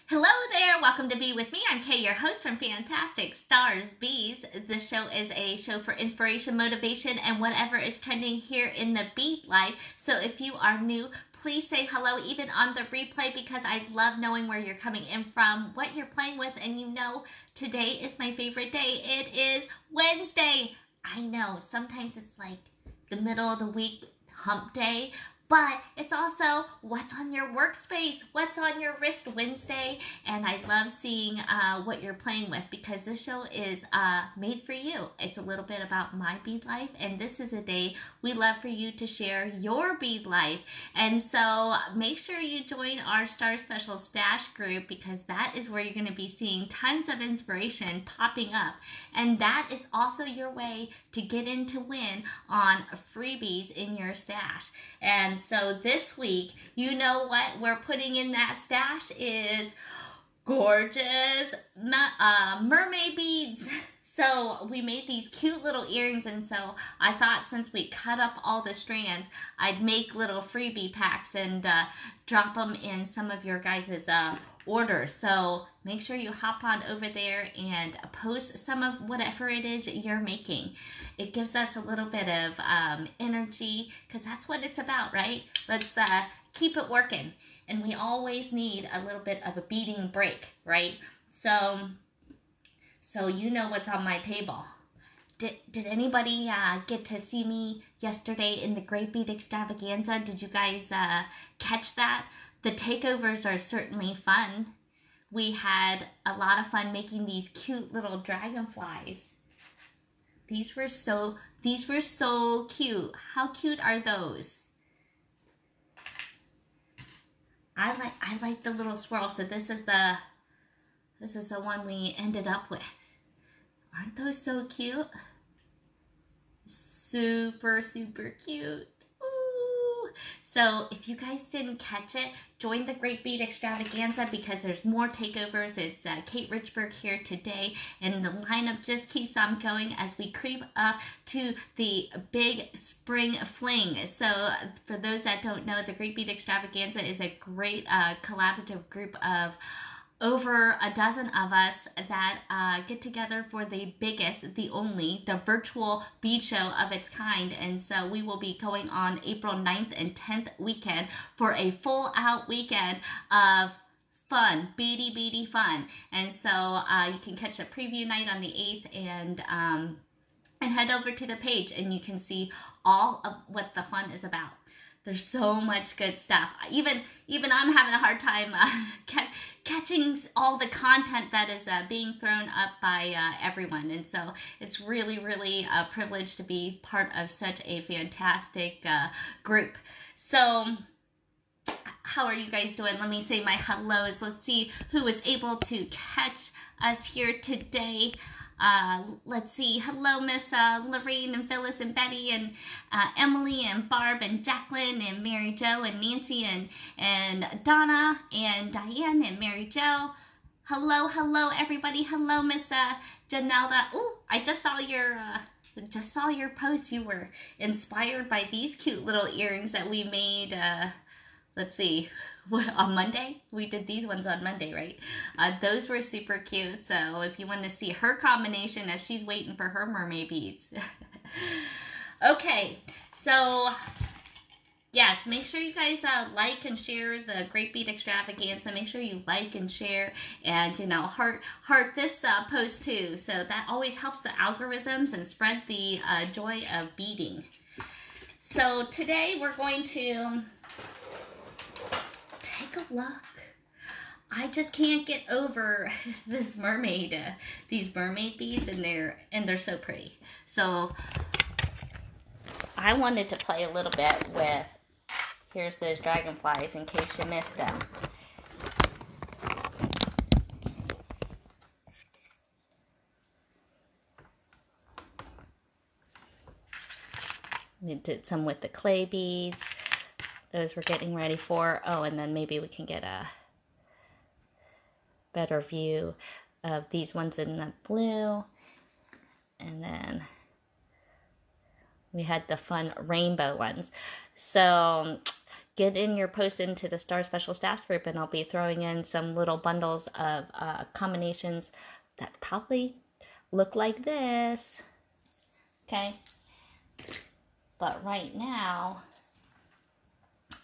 Hello there, welcome to Be With Me. I'm Kay, your host from Fantastic Stars Bees. This show is a show for inspiration, motivation, and whatever is trending here in the bead life. So if you are new, please say hello even on the replay because I love knowing where you're coming in from, what you're playing with, and you know today is my favorite day. It is Wednesday. I know, sometimes it's like the middle of the week, hump day, but it's also what's on your workspace, what's on your wrist Wednesday, and I love seeing what you're playing with because this show is made for you. It's a little bit about my bead life, and this is a day we love for you to share your bead life. And so make sure you join our Star Special Stash group because that is where you're going to be seeing tons of inspiration popping up, and that is also your way to get in to win on freebies in your stash. And so this week, you know what we're putting in that stash is gorgeous mermaid beads. So we made these cute little earrings, and so I thought since we cut up all the strands, I'd make little freebie packs and drop them in some of your guys' orders. So make sure you hop on over there and post some of whatever it is you're making. It gives us a little bit of energy because that's what it's about, right? Let's keep it working. And we always need a little bit of a beading break, right? So you know what's on my table. Did anybody get to see me yesterday in the Great Bead Extravaganza? Did you guys catch that? The takeovers are certainly fun. We had a lot of fun making these cute little dragonflies. These were so cute. How cute are those? I like the little swirl. So this is the one we ended up with. Aren't those so cute? Super, super cute. Ooh. So if you guys didn't catch it, join the Great Bead Extravaganza because there's more takeovers. It's Kate Richburg here today, and the lineup just keeps on going as we creep up to the big spring fling. So for those that don't know, the Great Bead Extravaganza is a great collaborative group of over a dozen of us that get together for the biggest, the only, the virtual bead show of its kind. And so we will be going on April 9th and 10th weekend for a full out weekend of fun, beady fun. And so you can catch a preview night on the 8th and head over to the page and you can see all of what the fun is about. There's so much good stuff. Even I'm having a hard time catching all the content that is being thrown up by everyone. And so it's really a privilege to be part of such a fantastic group. So how are you guys doing? Let me say my hellos. Let's see who was able to catch us here today. Let's see. Hello, Miss Lorraine and Phyllis and Betty and Emily and Barb and Jacqueline and Mary Jo and Nancy and Donna and Diane and Mary Jo. Hello, everybody. Hello, Miss Janelda. Oh, I just saw your post. You were inspired by these cute little earrings that we made. Let's see, on Monday? We did these ones on Monday, right? Those were super cute. So if you want to see her combination as she's waiting for her mermaid beads. Okay, so yes, make sure you guys like and share the Great Bead Extravaganza. Make sure you like and share and, you know, heart this post too. So that always helps the algorithms and spread the joy of beading. So today we're going to take a look. I just can't get over this mermaid, these mermaid beads, and they're so pretty. So I wanted to play a little bit with, here's those dragonflies in case you missed them. We did some with the clay beads. Those we're getting ready for. Oh, and then maybe we can get a better view of these ones in the blue. And then we had the fun rainbow ones. So get in your post into the Star Special Stash group, and I'll be throwing in some little bundles of combinations that probably look like this. Okay. But right now,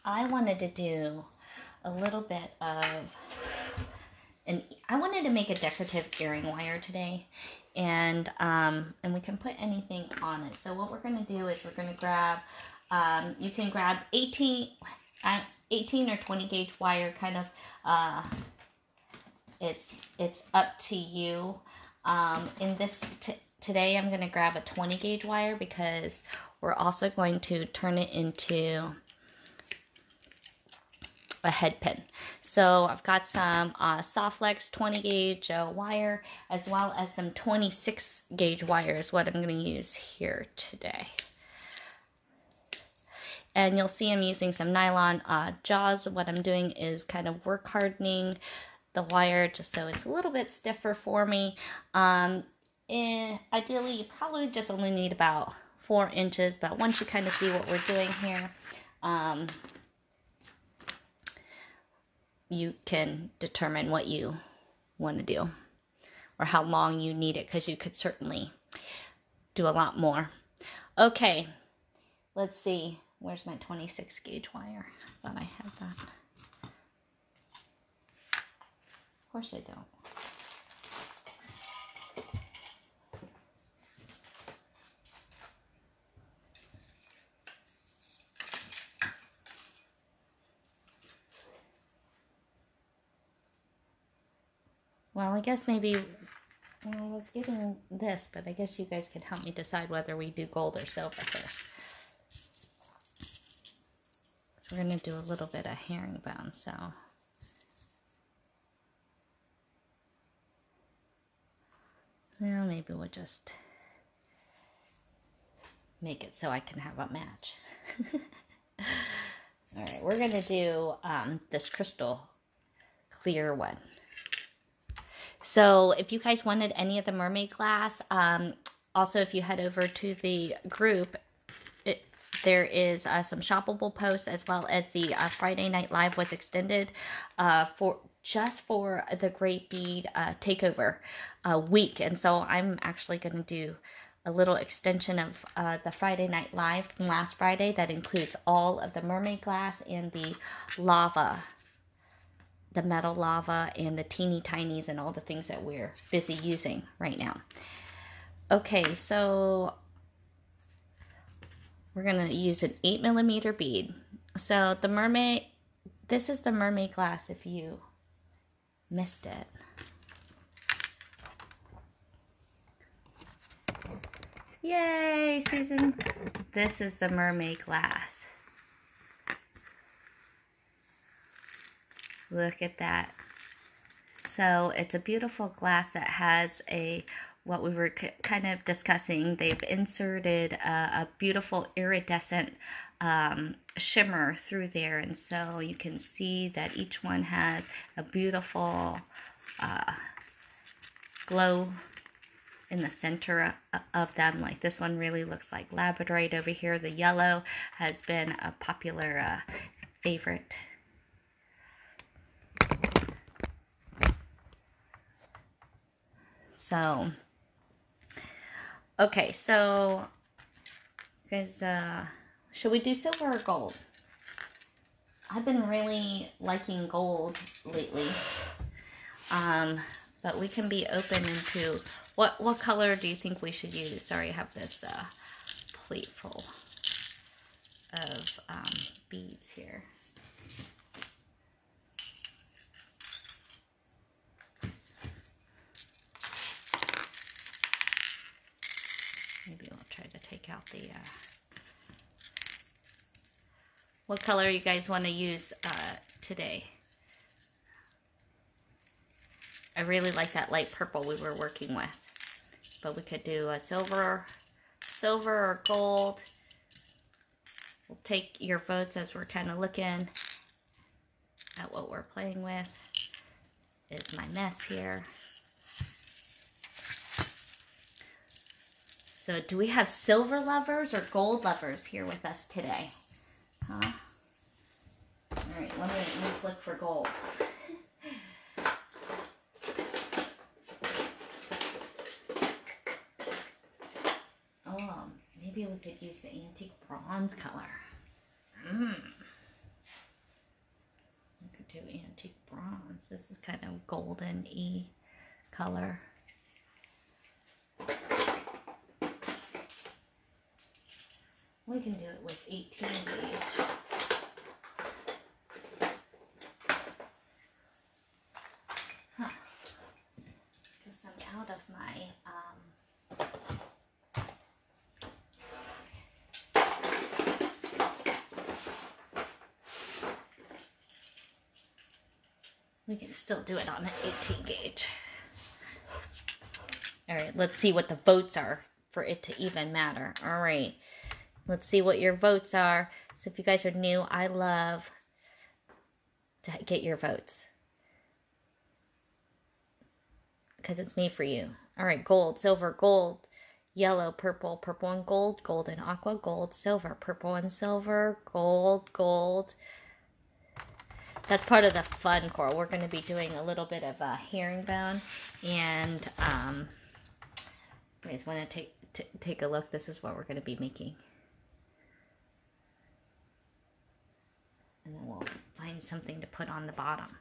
I wanted to do a little bit of, I wanted to make a decorative earring wire today, and we can put anything on it. So what we're going to do is we're going to grab, you can grab 18 or 20 gauge wire, kind of, it's up to you. In this, today I'm going to grab a 20 gauge wire because we're also going to turn it into a head pin. So I've got some Softflex 20 gauge wire, as well as some 26 gauge wire is what I'm going to use here today. And you'll see I'm using some nylon jaws. What I'm doing is kind of work hardening the wire just so it's a little bit stiffer for me. And ideally, you probably just only need about 4 inches, but once you kind of see what we're doing here, you can determine what you want to do or how long you need it, because you could certainly do a lot more. Okay, let's see. Where's my 26 gauge wire? I thought I had that. Of course I don't. Well, I guess maybe, well, I was getting this, but I guess you guys could help me decide whether we do gold or silver first. So we're going to do a little bit of herringbone, so. Well, maybe we'll just make it so I can have a match. All right, we're going to do this crystal clear one. So if you guys wanted any of the mermaid glass, also if you head over to the group, there is some shoppable posts, as well as the Friday Night Live was extended for the Great Bead Takeover week. And so I'm actually going to do a little extension of the Friday Night Live from last Friday that includes all of the mermaid glass and the lava, the metal lava and the teeny tinies and all the things that we're busy using right now. Okay, so we're going to use an 8mm bead. So the mermaid, this is the mermaid glass if you missed it. Yay, Susan. This is the mermaid glass. Look at that. So it's a beautiful glass that has what we were kind of discussing. They've inserted a beautiful iridescent shimmer through there. And so you can see that each one has a beautiful glow in the center of them. Like this one really looks like labradorite over here. The yellow has been a popular favorite. So, okay, so, guys, should we do silver or gold? I've been really liking gold lately, but we can be open into, what color do you think we should use? Sorry, I have this plate full of beads here. Maybe we'll try to take out the, what color you guys want to use today? I really like that light purple we were working with, but we could do a silver or gold. We'll take your votes as we're kind of looking at what we're playing with. Is my mess here. So do we have silver lovers or gold lovers here with us today? Huh? always look for gold. Oh, maybe we could use the antique bronze color. We could do antique bronze. This is kind of golden-y color. We can do it with 18 gauge. Huh. Because I'm out of my we can still do it on an 18 gauge. All right, let's see what the votes are for it to even matter. All right, let's see what your votes are. So if you guys are new, I love to get your votes because it's me for you. All right, gold, silver, gold, yellow, purple, purple and gold, gold and aqua, gold, silver, purple and silver, gold, gold. That's part of the fun coral. We're going to be doing a little bit of a herringbone, and you guys want to take a look. This is what we're going to be making, and then we'll find something to put on the bottom.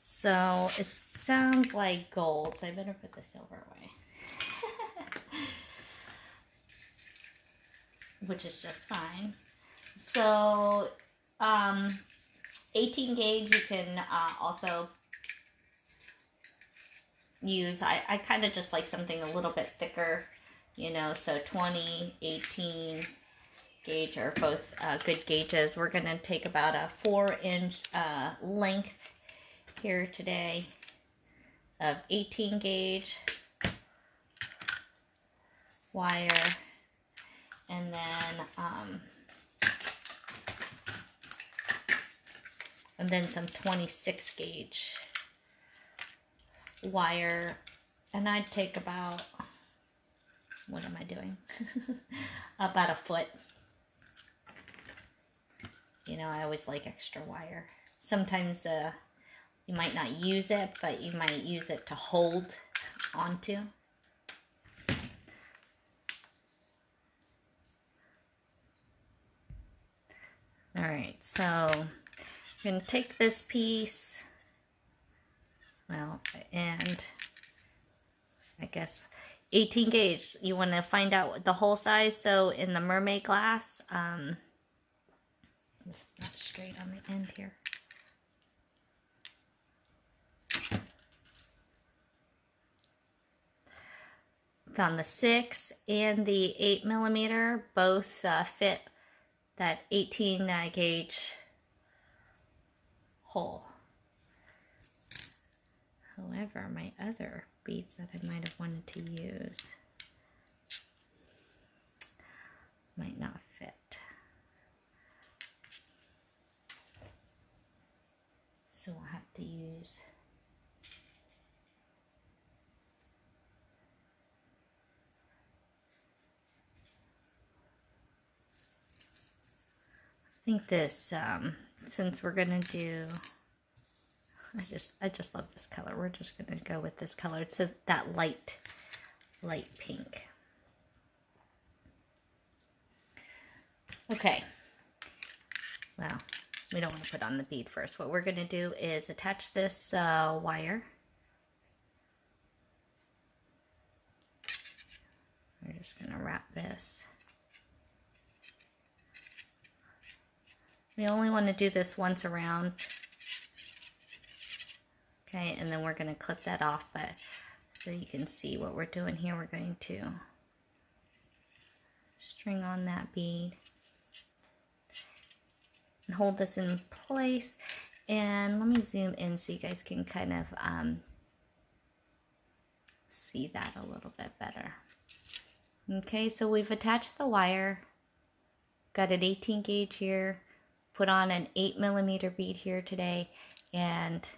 So it sounds like gold, so I better put the silver away. Which is just fine. So 18 gauge you can also use. I kind of just like something a little bit thicker, you know, so 20, 18 gauge are both good gauges. We're going to take about a 4-inch length here today of 18 gauge wire. And then some 26 gauge wire, and I'd take about, what am I doing? About a foot. You know, I always like extra wire. Sometimes you might not use it, but you might use it to hold onto. All right, so I'm going to take this piece, well, and I guess 18 gauge, you want to find out the hole size. So in the mermaid glass, it's not straight on the end here. Found the 6 and the 8mm, both fit that 18 gauge hole. However, my other beads that I might have wanted to use might not fit. So we'll have to use I think this, since we're gonna do, I just love this color. We're just gonna go with this color. It's that light pink. Okay. Well, we don't want to put on the bead first. What we're gonna do is attach this wire. We're just gonna wrap this. We only want to do this once around. Okay, and then we're going to clip that off, but so you can see what we're doing here, we're going to string on that bead and hold this in place. And let me zoom in so you guys can kind of see that a little bit better. Okay, so we've attached the wire, got an 18 gauge here, put on an 8mm bead here today, and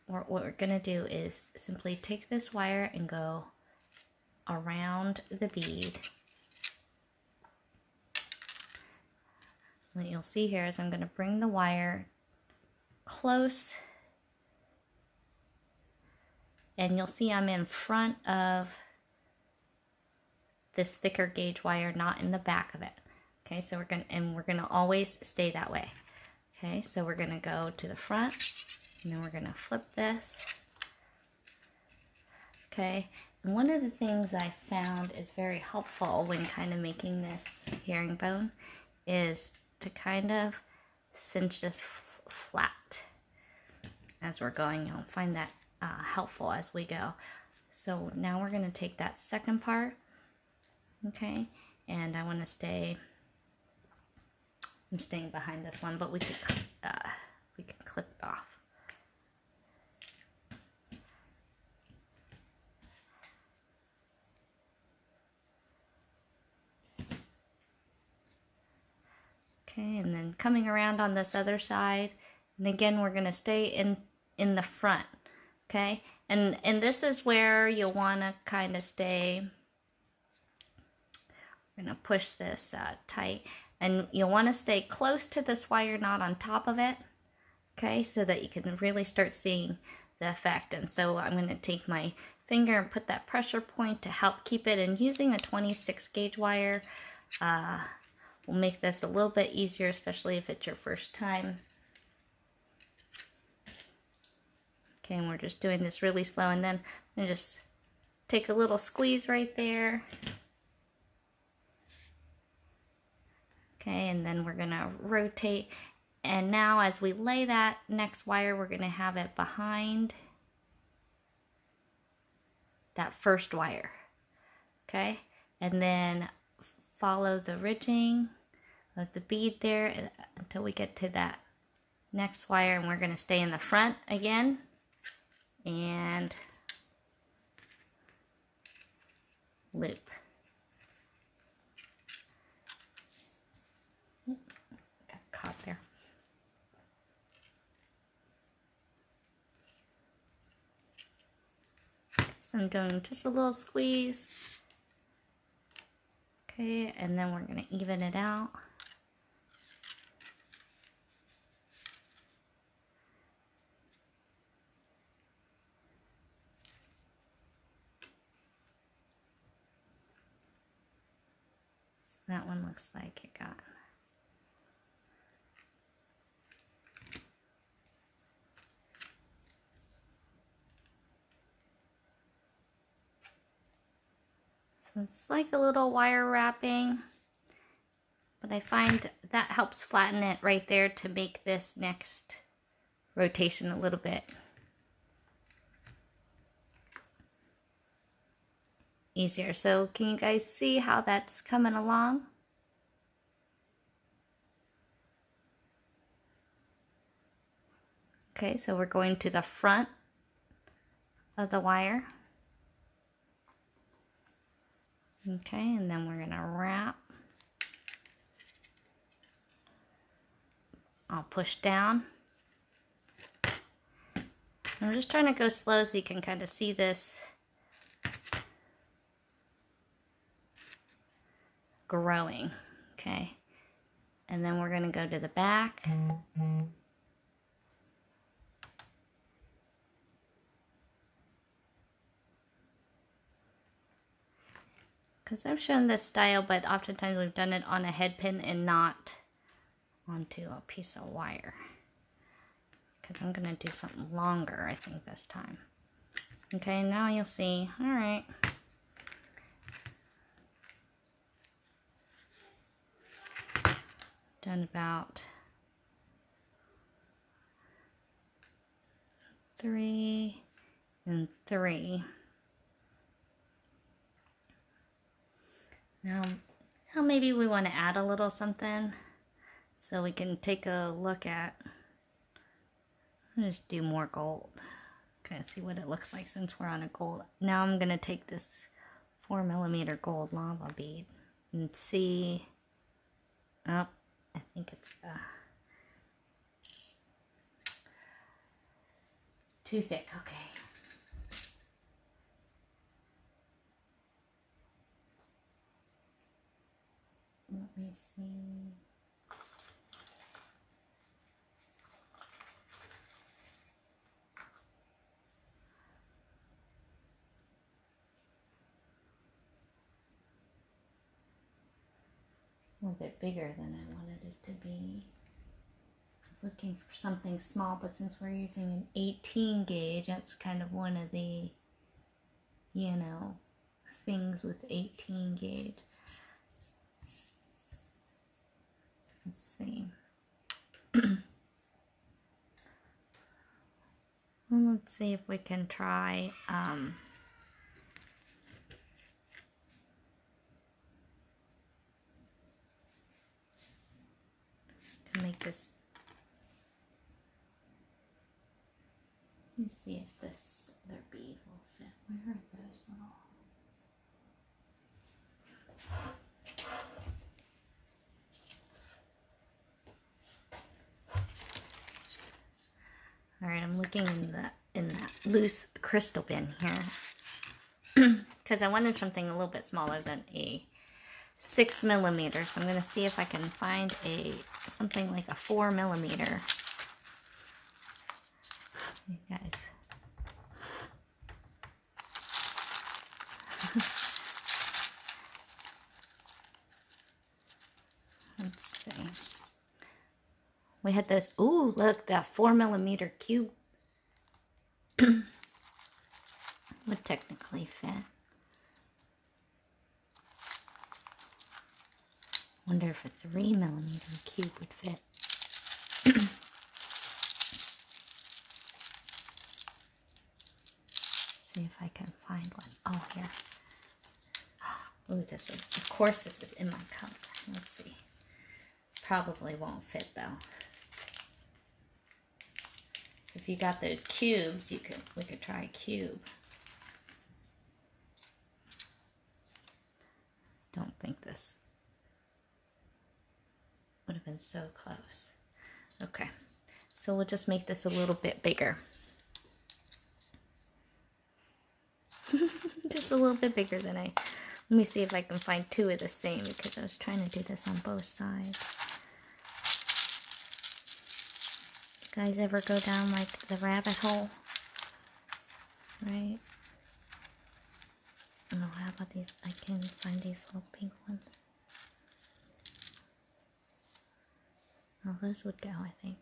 what we're going to do is simply take this wire and go around the bead. What you'll see here is I'm going to bring the wire close, and you'll see I'm in front of this thicker gauge wire, not in the back of it. Okay, so we're gonna always stay that way. Okay, so we're gonna go to the front, and then we're gonna flip this. Okay, and one of the things I found is very helpful when kind of making this herringbone is to kind of cinch this flat as we're going. You'll find that helpful as we go. So now we're gonna take that second part. Okay, and I want to I'm staying behind this one, but we can clip it off. Okay, and then coming around on this other side, and again we're going to stay in the front. Okay, and this is where you'll want to kind of stay. I'm going to push this tight, and you'll want to stay close to this wire, not on top of it, okay, so that you can really start seeing the effect. And so I'm going to take my finger and put that pressure point to help keep it, and using a 26 gauge wire will make this a little bit easier, especially if it's your first time. Okay, and we're just doing this really slow, and then I'm going to just take a little squeeze right there. Okay, and then we're gonna rotate, and now as we lay that next wire, we're gonna have it behind that first wire. Okay, and then follow the ridging of the bead there until we get to that next wire, and we're gonna stay in the front again, and loop. Caught there. So I'm doing just a little squeeze. Okay, and then we're going to even it out. So that one looks like it got. So it's like a little wire wrapping, but I find that helps flatten it right there to make this next rotation a little bit easier. So can you guys see how that's coming along? Okay, so we're going to the front of the wire. Okay, and then we're gonna wrap. I'll push down. I'm just trying to go slow so you can kind of see this growing. Okay, and then we're gonna go to the back. Because I've shown this style, but oftentimes we've done it on a head pin and not onto a piece of wire. Because I'm going to do something longer, I think, this time. Okay, now you'll see. All right. Done about 3 and 3. Now maybe we want to add a little something so we can take a look at. Just do more gold. Okay, see what it looks like since we're on a gold. Now I'm gonna take this 4mm gold lava bead and see. Oh, I think it's too thick. Okay. Let me see. A little bit bigger than I wanted it to be. I was looking for something small, but since we're using an 18 gauge, that's kind of one of the, you know, things with 18 gauge. Let's see. Well, let's see if we can try to make this. Let me see if this other bead will fit. Where are those little? All right, I'm looking in that loose crystal bin here because I wanted something a little bit smaller than a 6 millimeter. So I'm going to see if I can find something like a 4 millimeter. You guys. Let's see. We had this, ooh, look, that 4 millimeter cube would technically fit. Wonder if a 3 millimeter cube would fit. See if I can find one. Oh, here. Oh, this one. Of course, this is in my cup. Let's see. Probably won't fit though. So if you got those cubes, we could try a cube. Don't think this would have been so close. Okay, so we'll just make this a little bit bigger. Just a little bit bigger than let me see if I can find two of the same, because I was trying to do this on both sides. You guys ever go down like the rabbit hole? Right? Oh, how about these? I can find these little pink ones. Oh, those would go, I think.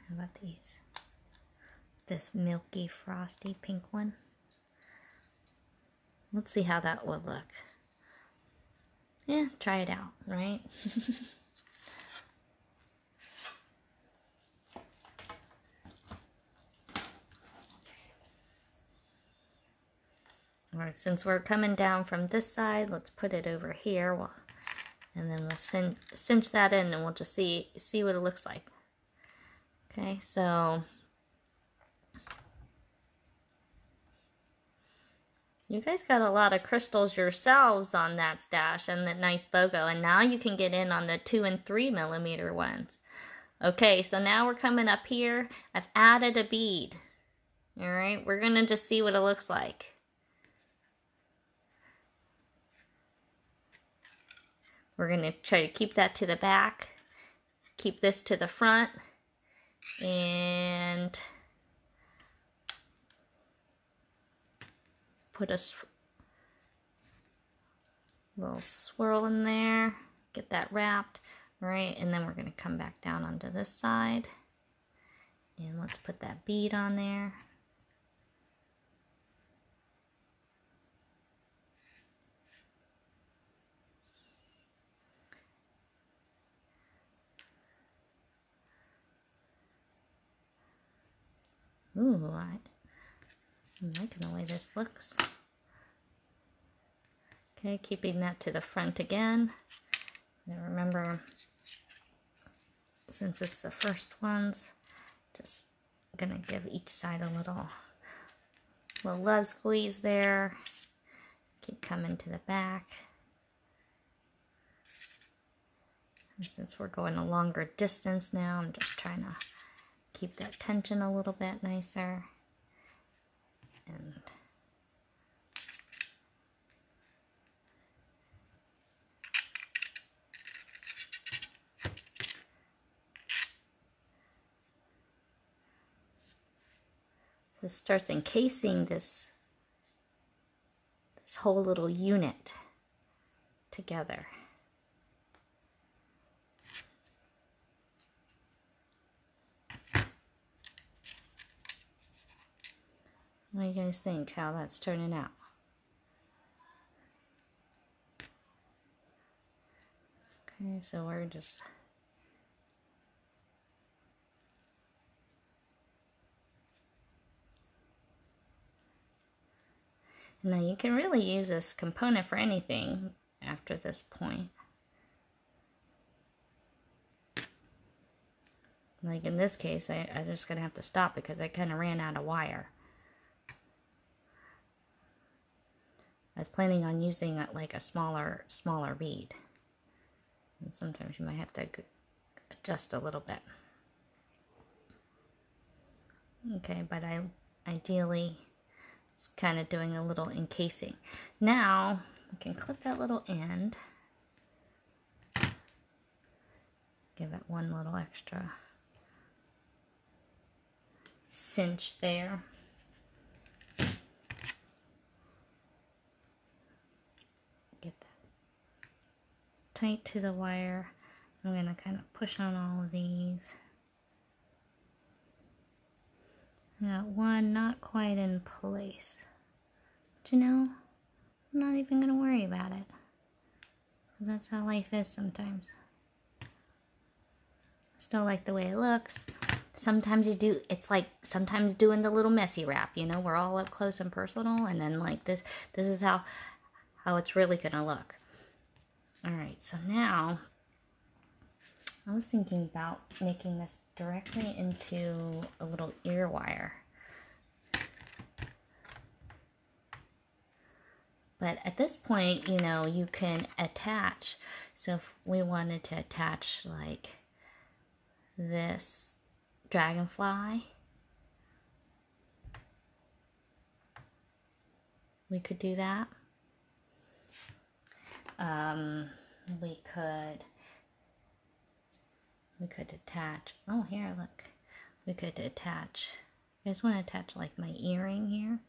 How about these? This milky, frosty pink one. Let's see how that would look. Yeah, try it out, right? Alright, since we're coming down from this side, let's put it over here. And then we'll cinch that in, and we'll just see what it looks like. Okay, so you guys got a lot of crystals yourselves on that stash and the nice BOGO, and now you can get in on the 2 and 3 millimeter ones. Okay, so now we're coming up here. I've added a bead. Alright, we're gonna just see what it looks like. We're going to try to keep that to the back, keep this to the front, and put a little swirl in there, get that wrapped, right? And then we're going to come back down onto this side, and let's put that bead on there. Ooh, I'm liking the way this looks. Okay, keeping that to the front again. Now remember, since it's the first ones, just gonna give each side a little love squeeze there. Keep coming to the back. And since we're going a longer distance now, I'm just trying to keep that tension a little bit nicer. And This starts encasing this whole little unit together. What do you guys think how that's turning out? Okay, so we're just now you can really use this component for anything after this point. Like in this case, I'm just gonna have to stop because I kind of ran out of wire. I was planning on using like a smaller bead. And sometimes you might have to adjust a little bit. Okay, but ideally it's kind of doing a little encasing. Now we can clip that little end. Give it one little extra cinch there. Get that tight to the wire. I'm going to kind of push on all of these. I got one not quite in place. But you know, I'm not even going to worry about it. Because that's how life is sometimes. Still like the way it looks. Sometimes you do, it's like sometimes doing the little messy wrap, you know, we're all up close and personal, and then like this is how it's really gonna look. All right, so now I was thinking about making this directly into a little ear wire. But at this point, you know, you can attach. So if we wanted to attach like this dragonfly, we could do that. We could attach, oh here, look. We could attach, you guys want to attach like my earring here?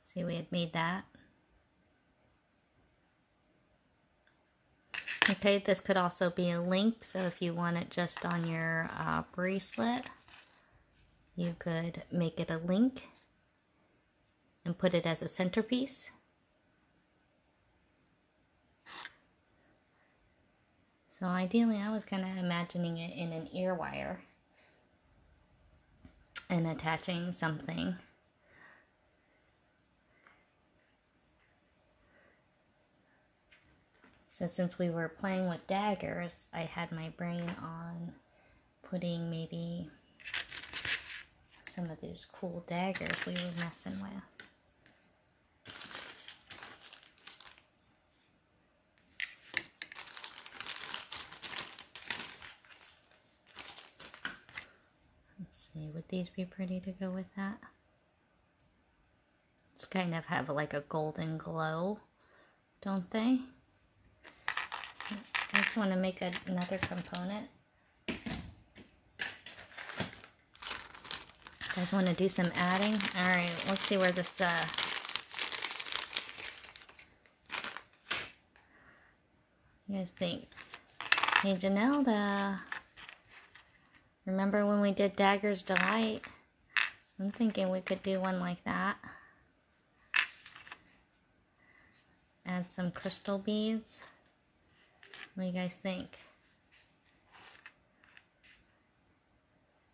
See, we had made that. Okay, this could also be a link, so if you want it just on your bracelet, you could make it a link and put it as a centerpiece. So ideally, I was kind of imagining it in an ear wire and attaching something. So since we were playing with daggers, I had my brain on putting maybe some of those cool daggers we were messing with. Let's see, would these be pretty to go with that? It's kind of have like a golden glow, don't they? I just want to make another component. You guys want to do some adding? Alright, let's see where this, you guys think? Hey, Janelda, remember when we did Dagger's Delight? I'm thinking we could do one like that. Add some crystal beads. What do you guys think?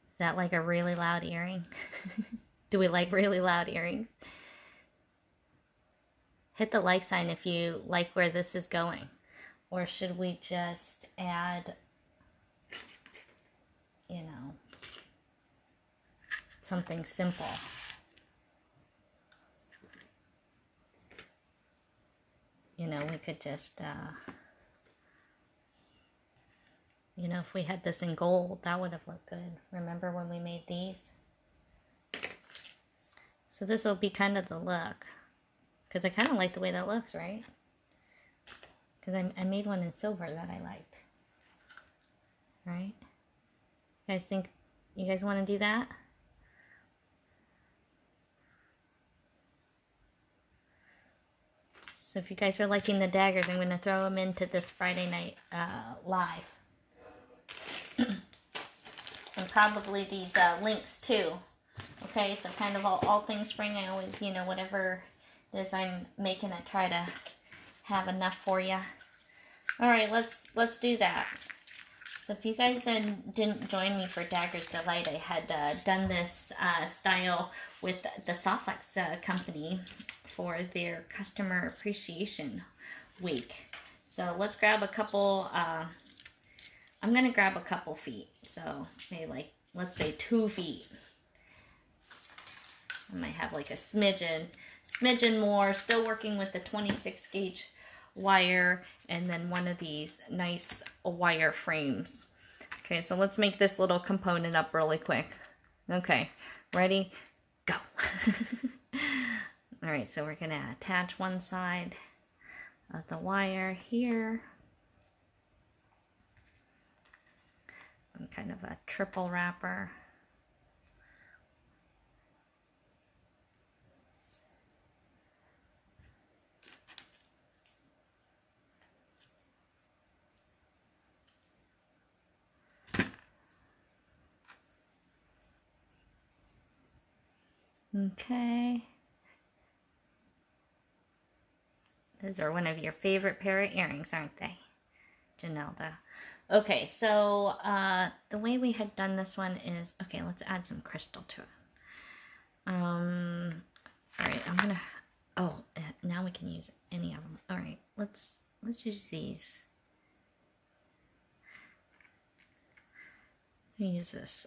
Is that like a really loud earring? Do we like really loud earrings? Hit the like sign if you like where this is going. Or should we just add, you know, something simple? You know, we could just, you know, if we had this in gold, that would have looked good. Remember when we made these? So this will be kind of the look. Because I kind of like the way that looks, right? Because I made one in silver that I liked. Right? You guys think, you guys want to do that? So if you guys are liking the daggers, I'm going to throw them into this Friday night live. And probably these links too. Okay, so kind of all things spring. I always, you know, whatever it is I'm making, I try to have enough for you. All right, let's do that. So if you guys didn't join me for Dagger's Delight, I had done this style with the Softflex company for their Customer Appreciation Week. So let's grab a couple, I'm going to grab a couple feet. So say like, let's say 2 feet. I might have like a smidgen more, still working with the 26 gauge wire, and then one of these nice wire frames. Okay, so let's make this little component up really quick. Okay, ready? Go. All right, so we're gonna attach one side of the wire here. Kind of a triple wrapper. Okay. Those are one of your favorite pair of earrings, aren't they, Janelda? Okay, so the way we had done this one is, okay, let's add some crystal to it. All right, I'm gonna, now we can use any of them. All right, let's use these. Let me use this.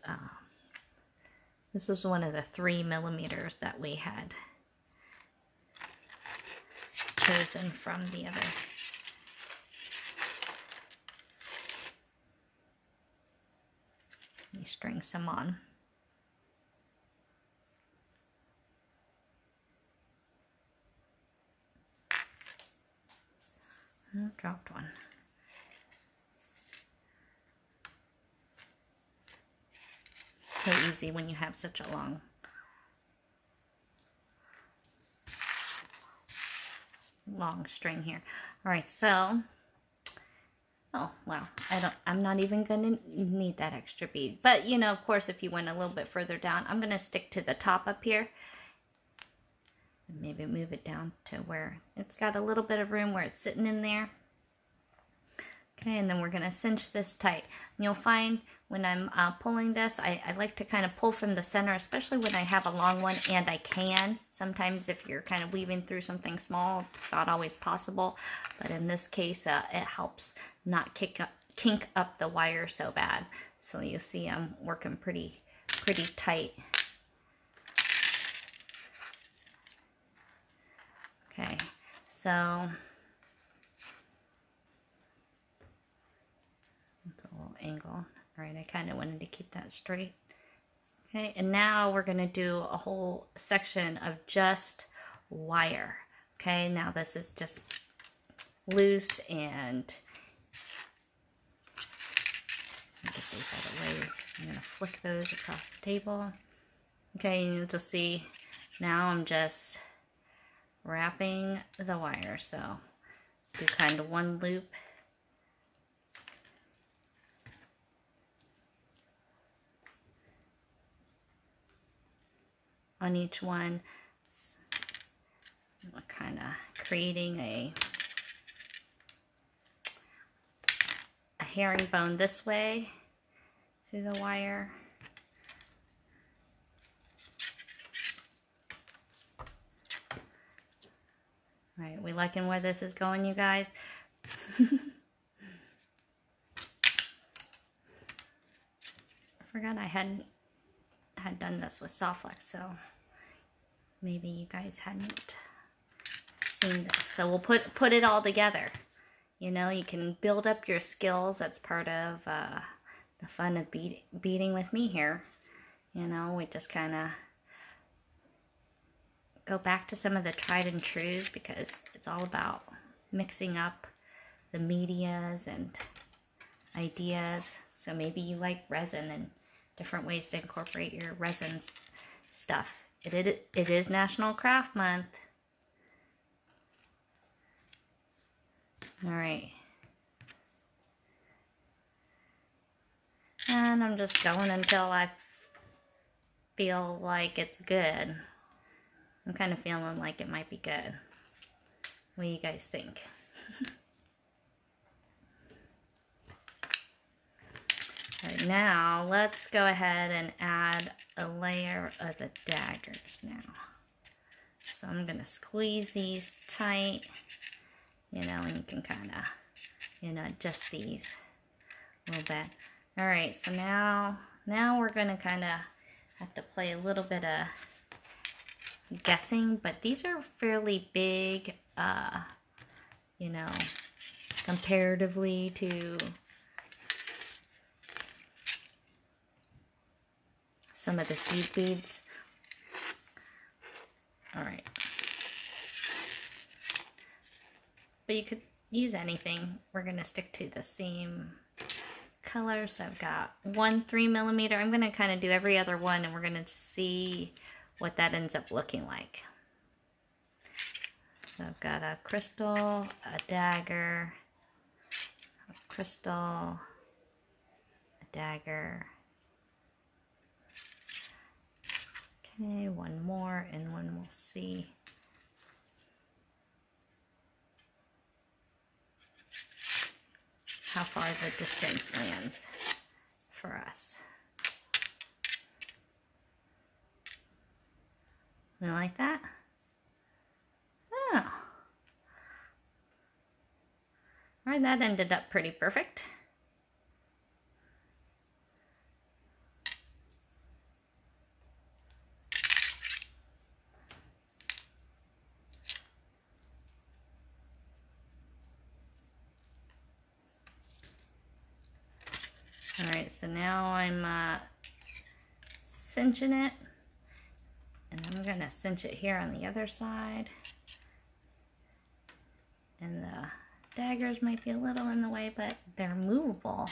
This was one of the 3 millimeters that we had chosen from the other. Let me string some on. Oh, dropped one. So easy when you have such a long string here. All right, so oh wow, I'm not even gonna need that extra bead, but you know, of course, if you went a little bit further down, I'm gonna stick to the top up here and maybe move it down to where it's got a little bit of room where it's sitting in there. Okay, and then we're going to cinch this tight. And you'll find when I'm pulling this, I like to kind of pull from the center, especially when I have a long one, and I can. Sometimes if you're kind of weaving through something small, it's not always possible. But in this case, it helps not kink up the wire so bad. So you see I'm working pretty tight. Okay, so it's a little angle. All right, I kind of wanted to keep that straight. Okay, and now we're going to do a whole section of just wire. Okay, now this is just loose, and get these out of the way. I'm going to flick those across the table. Okay, you'll just see now I'm just wrapping the wire. So do kind of one loop. On each one, we're kind of creating a herringbone this way through the wire. All right, we liking where this is going, you guys? I forgot I had done this with Softflex, so maybe you guys hadn't seen this. So we'll put it all together. You know, you can build up your skills. That's part of the fun of beading with me here. You know, we just kind of go back to some of the tried and trues, because it's all about mixing up the medias and ideas. So maybe you like resin and different ways to incorporate your resin stuff. It is National Craft Month. All right. And I'm just going until I feel like it's good. I'm kind of feeling like it might be good. What do you guys think? All right, now let's go ahead and add a layer of the daggers now. So I'm gonna squeeze these tight, you know, and you can kind of, you know, adjust these a little bit. All right, so now we're gonna kind of have to play a little bit of guessing, but these are fairly big, you know, comparatively to some of the seed beads. All right. But you could use anything. We're gonna stick to the same color. So I've got 1 3mm. I'm gonna kind of do every other one and we're gonna see what that ends up looking like. So I've got a crystal, a dagger, a crystal, a dagger. Okay, one more and one we'll see. How far the distance lands for us. You like that? Oh. All right, that ended up pretty perfect. All right, so now I'm cinching it, and I'm gonna cinch it here on the other side. And the daggers might be a little in the way, but they're movable.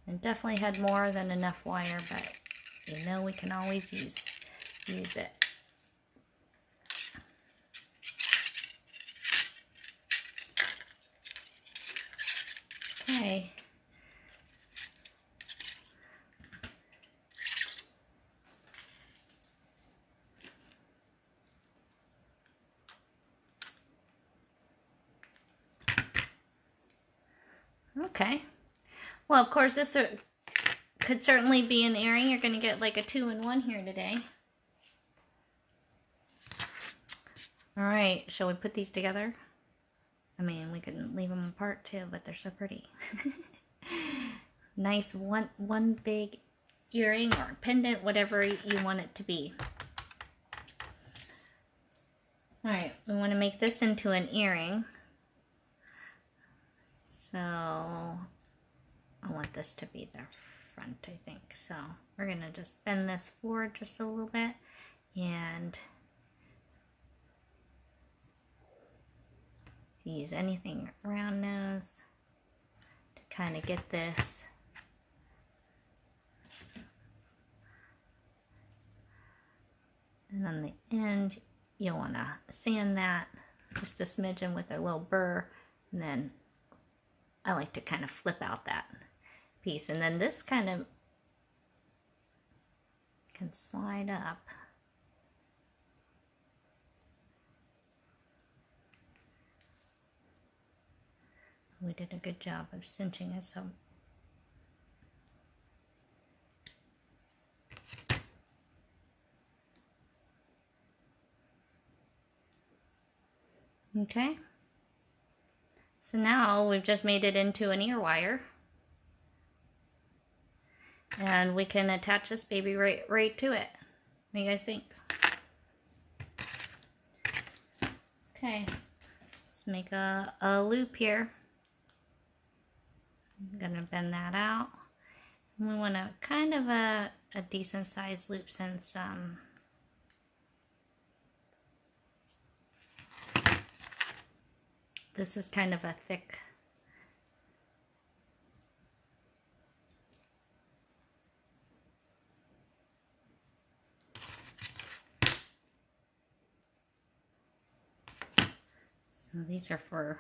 And definitely had more than enough wire, but you know we can always use it. Okay. Okay. Well, of course, this could certainly be an earring. You're going to get like a 2-in-1 here today. All right, shall we put these together? I mean, we can leave them apart too, but they're so pretty. Nice one big earring or pendant, whatever you want it to be. All right, we want to make this into an earring. So I want this to be the front, I think. So we're going to just bend this forward just a little bit and use anything around nose to kind of get this. And on the end, you'll want to sand that just a smidgen with a little burr, and then I like to kind of flip out that piece, and then this kind of can slide up. We did a good job of cinching it, so okay. So now we've just made it into an ear wire. And we can attach this baby right to it. What do you guys think? Okay, let's make a loop here. I'm gonna bend that out. And we want a kind of a decent sized loop since this is kind of a thick So these are for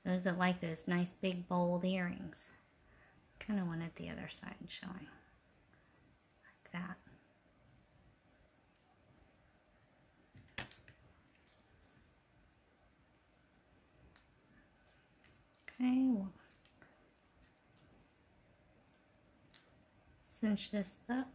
those that like those nice big bold earrings. Kind of wanted the other side showing like that. Okay, we'll cinch this up.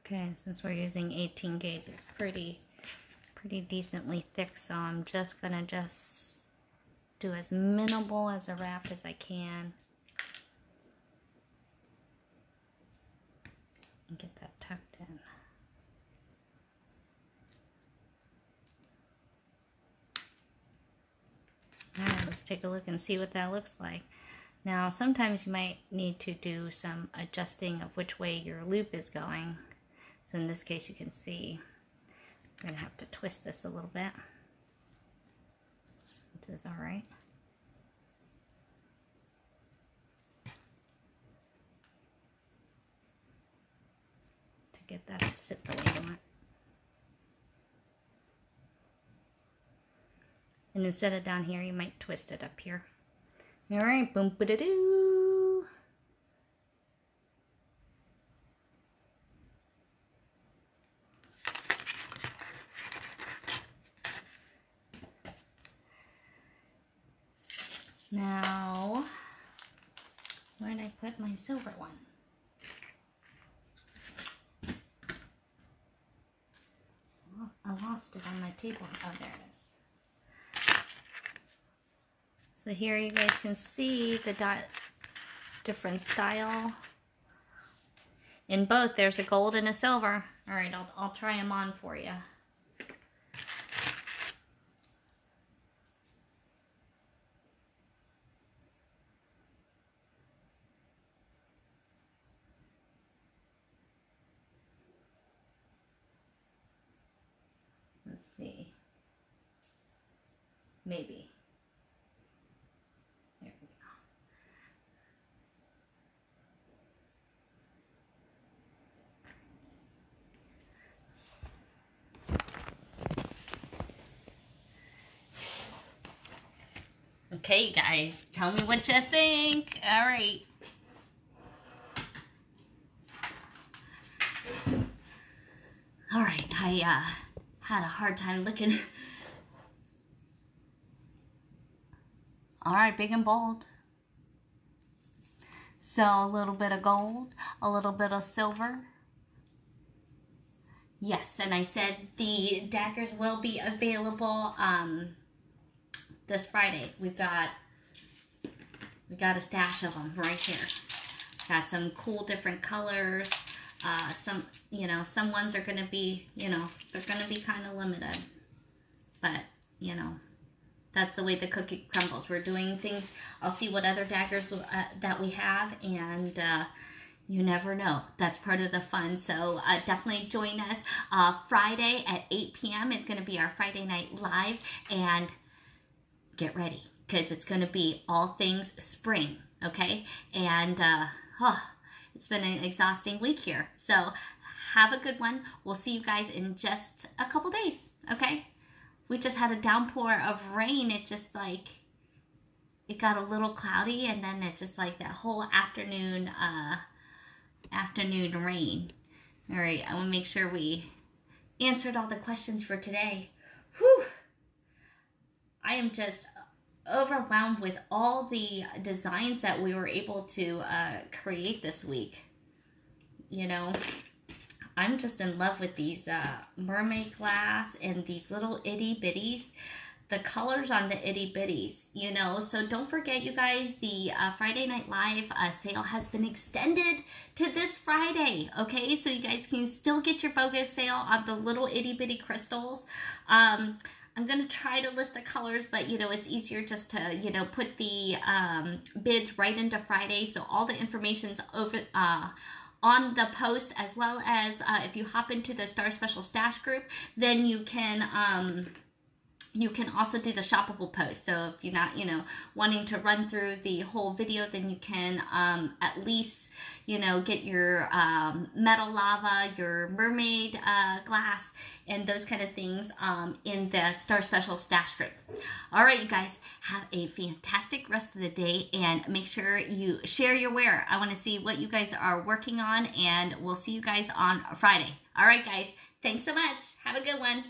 Okay, and since we're using 18 gauge, it's pretty decently thick, so I'm just gonna do as minimal as a wrap as I can and get that tucked in. Alright, let's take a look and see what that looks like. Now, sometimes you might need to do some adjusting of which way your loop is going. So in this case, you can see I'm going to have to twist this a little bit. This is all right. To get that to sit the way you want. And instead of down here, you might twist it up here. All right, boom, ba-da-doo. Now, where did I put my silver one? Well, I lost it on my table. Oh, there it is. So here you guys can see the different style. In both, there's a gold and a silver. All right, I'll try them on for you. Let's see. Maybe. There we go. Okay, you guys, tell me what you think. All right. All right, I had a hard time looking. All right, big and bold. So a little bit of gold, a little bit of silver. Yes, and I said the daggers will be available this Friday. We got a stash of them right here. Got some cool different colors. Some ones are gonna be, they're gonna be kind of limited, but that's the way the cookie crumbles. We're doing things. I'll see what other daggers that we have, and you never know. That's part of the fun. So definitely join us. Friday at 8 p.m. is going to be our Friday Night Live, and get ready because it's going to be all things spring, okay? And it's been an exhausting week here. So have a good one. We'll see you guys in just a couple days, okay? We just had a downpour of rain. It just it got a little cloudy, and then it's just like that whole afternoon rain. All right, I want to make sure we answered all the questions for today. Whew! I am just overwhelmed with all the designs that we were able to create this week. I'm just in love with these mermaid glass and these little itty bitties. The colors on the itty bitties, So don't forget, you guys, the Friday Night Live sale has been extended to this Friday, okay? So you guys can still get your BOGO sale on the little itty bitty crystals. I'm going to try to list the colors, but, it's easier just to, put the bids right into Friday. So all the information's over on the post, as well as if you hop into the Star Special Stash group, then you can You can also do the shoppable post. So if you're not, wanting to run through the whole video, then you can at least, get your metal lava, your mermaid glass, and those kind of things in the Star Special stash group. All right, you guys, have a fantastic rest of the day, and make sure you share your wear. I want to see what you guys are working on, and we'll see you guys on Friday. All right, guys, thanks so much. Have a good one.